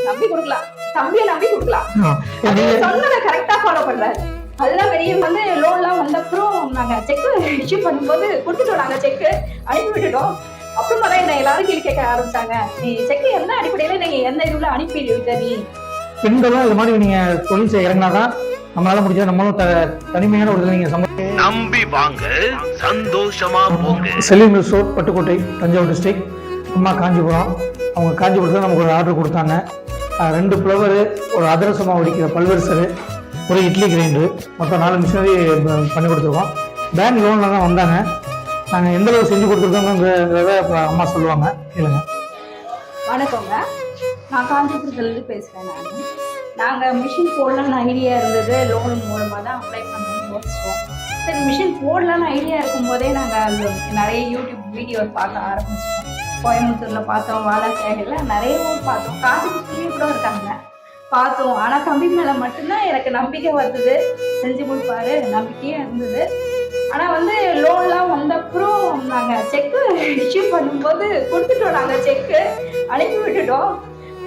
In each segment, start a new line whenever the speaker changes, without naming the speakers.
நம்பி கொடுக்கலாம், தம்பியை நம்பி கொடுக்கலாம். சொன்னதை கரெக்டா ஃபாலோ பண்றாரு. அதெல்லாம் வெளியே வந்து லோன்லாம் வந்தப்புறம் நாங்க செக் இஷ்யூ பண்ணும்போது கொடுத்துட்டோம். நாங்க செக் அனுப்பி விட்டுட்டோம். அப்புறமா தான் என்ன எல்லாரும் கேள்வி கேட்க ஆரம்பிச்சாங்க. நீ செக் எந்த அடிப்படையில நீங்க எந்த இதுல அனுப்பி விட்ட நீ?
பெண்களும் இது மாதிரி நீங்க தொழில் செய்ய இறங்கினாதான் நம்மளால முடிஞ்சா நம்மளும் தனிமையான ஒரு நீங்க
நம்பி வாங்க, சந்தோஷமா போங்க.
செலிம் ரிசோர்ட், பட்டுக்கோட்டை, தஞ்சாவூர் டிஸ்ட்ரிக்ட். அம்மா காஞ்சிபுரம். அவங்க காஞ்சிபுரத்தில் நமக்கு ஒரு ஆர்டர் கொடுத்தாங்க. 2 ஃப்ளவரு, ஒரு அதிரசமாக வடிக்கிற பல்வரிசரு, ஒரு இட்லி கிரைண்டரு, மொத்தம் 4 மிஷினரி பண்ணி கொடுத்துருக்கோம். பேங்க் லோனில் தான் வந்தாங்க. நாங்கள் எந்த அளவு செஞ்சு கொடுத்துருக்கோங்கிறத இப்போ அம்மா சொல்லுவாங்க, கேளுங்க.
வணக்கங்க, நான் காஞ்சிபுரத்துலேருந்து பேசுகிறேன். நாங்கள் மிஷின் போடலான்னு ஐடியா இருந்தது. லோன் மூலமாக தான் அப்ளை பண்ணணும்னு யோசிச்சோம். சரி, மிஷின் போடலான்னு ஐடியா இருக்கும்போதே நாங்கள் நிறைய யூடியூப் வீடியோ பார்க்க ஆரம்பிச்சிட்டோம். கோயம்புத்தூரில் பார்த்தோம், வாழைக்காயில் நிறைய ஊர் பார்த்தோம், காஞ்சிபுரத்துலேயும் கூட இருக்காங்க பார்த்தோம். ஆனால் தம்பி மேலே மட்டும்தான் எனக்கு நம்பிக்கை வந்தது. செஞ்சு கொடுப்பாரு, நம்பிக்கையே இருந்தது. ஆனால் வந்து லோன்லாம் வந்தப்புறம் நாங்கள் செக்கு இஷ்யூ பண்ணும்போது கொடுத்துட்டோம். நாங்கள் செக்கு அனுப்பி விட்டுட்டோம்.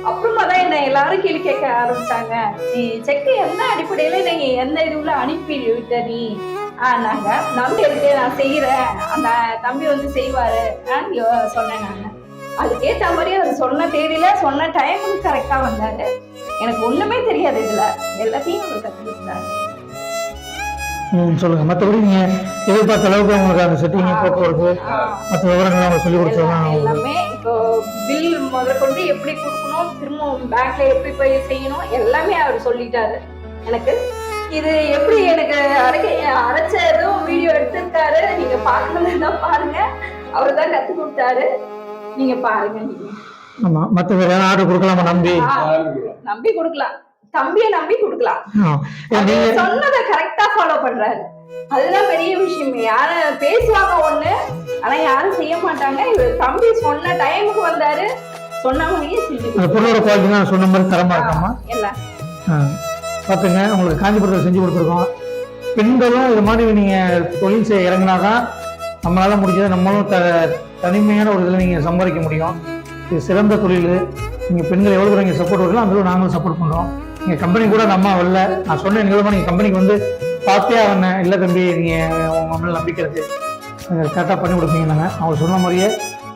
அப்புறமா தான் என்ன எல்லாரும் கேள்வி கேட்க ஆரம்பிச்சாங்க. நீ செக்கு எந்த அடிப்படையில் நீங்கள் எந்த இதுல அனுப்பி விட்ட நீ? நாங்க நம்பி இருக்கு, நான் செய்யறேன், அந்த தம்பி வந்து செய்வாரு சொன்னேன். நாங்க அதுக்கேற்ற மாதிரி அவர் சொன்ன தேதியில சொன்ன டைமுக்கு கரெக்டா வந்தாரு. எனக்கு ஒண்ணுமே தெரியாது, இதுல எல்லாத்தையும் அவர் கற்றுக் கொடுத்தாரு.
சொல்லுங்க. மற்றபடி நீங்க எதிர்பார்த்த அளவுக்கு உங்களுக்கு அந்த செட்டிங், போக்குவரத்து, மற்ற விவரங்கள் அவங்க சொல்லி கொடுத்தாங்க.
எல்லாமே இப்போ பில் முதற்கொண்டு எப்படி கொடுக்கணும், திரும்ப பேங்க்ல எப்படி போய் செய்யணும், எல்லாமே அவர் சொல்லிட்டாரு எனக்கு. இது எப்படி எனக்கு அரைச்சதும் வீடியோ எடுத்திருக்காரு. நீங்க பார்க்கணும்னா பாருங்க, அவர் தான் கத்து கொடுத்தாரு. நீங்க பாருங்க. நீங்க
ஆமா, மற்ற வேற ஆர்டர் கொடுக்கலாமா?
நம்பி கொடுக்கலாம், தம்பியை நம்பி கொடுக்கலாம். சொன்னதை கரெக்டா ஃபாலோ பண்றாரு. அதுதான் பெரிய விஷயம். யாரும் பேசுவாங்க ஒண்ணு, ஆனா யாரும் செய்ய மாட்டாங்க. இவர் தம்பி சொன்ன டைமுக்கு வந்தாரு, சொன்ன மாதிரியே செஞ்சு
பொருளோட குவாலிட்டி நான் சொன்ன மாதிரி தரமா இருக்காமா
எல்லாம்
பார்த்துங்க. உங்களுக்கு காஞ்சிபுரத்தில் செஞ்சு கொடுத்துருக்கோம். பெண்களும் இது மாதிரி நீங்கள் தொழில் செய்ய இறங்கினாதான் நம்மளால முடிஞ்சது நம்மளும் தனிமையான ஒரு இதில் நீங்கள் சம்பாதிக்க முடியும். இது சிறந்த தொழில். நீங்கள் பெண்கள் எவ்வளோ தூரம் நீங்கள் சப்போர்ட் வரலாம், அந்த நாங்களும் சப்போர்ட் பண்ணுறோம். நீங்கள் கம்பெனி கூட நம்ம வரல, நான் சொன்னேன் நிகழ்மா நீங்கள் கம்பெனிக்கு வந்து பார்த்தே ஆகணும். இல்லை தம்பி, நீங்கள் உங்கள் மேலே நம்பிக்கை இருக்குது, நீங்கள் கரெக்டாக பண்ணி கொடுப்பீங்க. நாங்கள் அவங்க சொன்ன மாதிரியே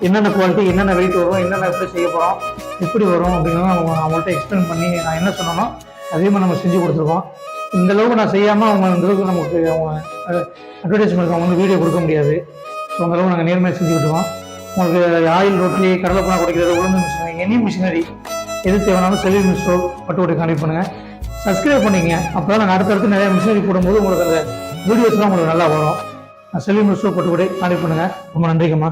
என்னென்ன குவாலிட்டி, என்னென்ன வெயிட் வரும், என்னென்ன எப்படி செய்ய போகிறோம், எப்படி வரும் அப்படிங்கிறத அவங்கள்ட்ட எக்ஸ்பிளைன் பண்ணி நான் என்ன சொன்னனோ அதே மாதிரி நம்ம செஞ்சு கொடுத்துருக்கோம். இந்த அளவுக்கு நான் செய்யாமல் அவங்க இந்த அளவுக்கு நமக்கு அவங்க அட்வர்டைஸ்மெண்ட் அவங்க வந்து வீடியோ கொடுக்க முடியாது. ஸோ அந்த அளவுக்கு நாங்கள் நேர்மையாக செஞ்சு கொடுத்துருவோம். உங்களுக்கு ஆயில், ரொட்டி, கடலைப்பணம் குடிக்கிறது, உளுந்து மிஷினரி, எனி மிஷினரி எது தேவைனாலும் செலிம் ரிசோர்ட், பட்டுக்கோட்டை கான்டெக்ட் பண்ணுங்கள். சப்ஸ்கிரைப் பண்ணிங்க. அப்போ தான் நாங்கள் அடுத்தடுத்து நிறைய மிஷினரி போடும்போது உங்களுக்கு அந்த வீடியோஸ்லாம் உங்களுக்கு நல்லா வரும். செலிம் ரிசோர்ட், பட்டுக்கோட்டை கான்டெக்ட் பண்ணுங்கள். ரொம்ப நன்றிங்கம்மா.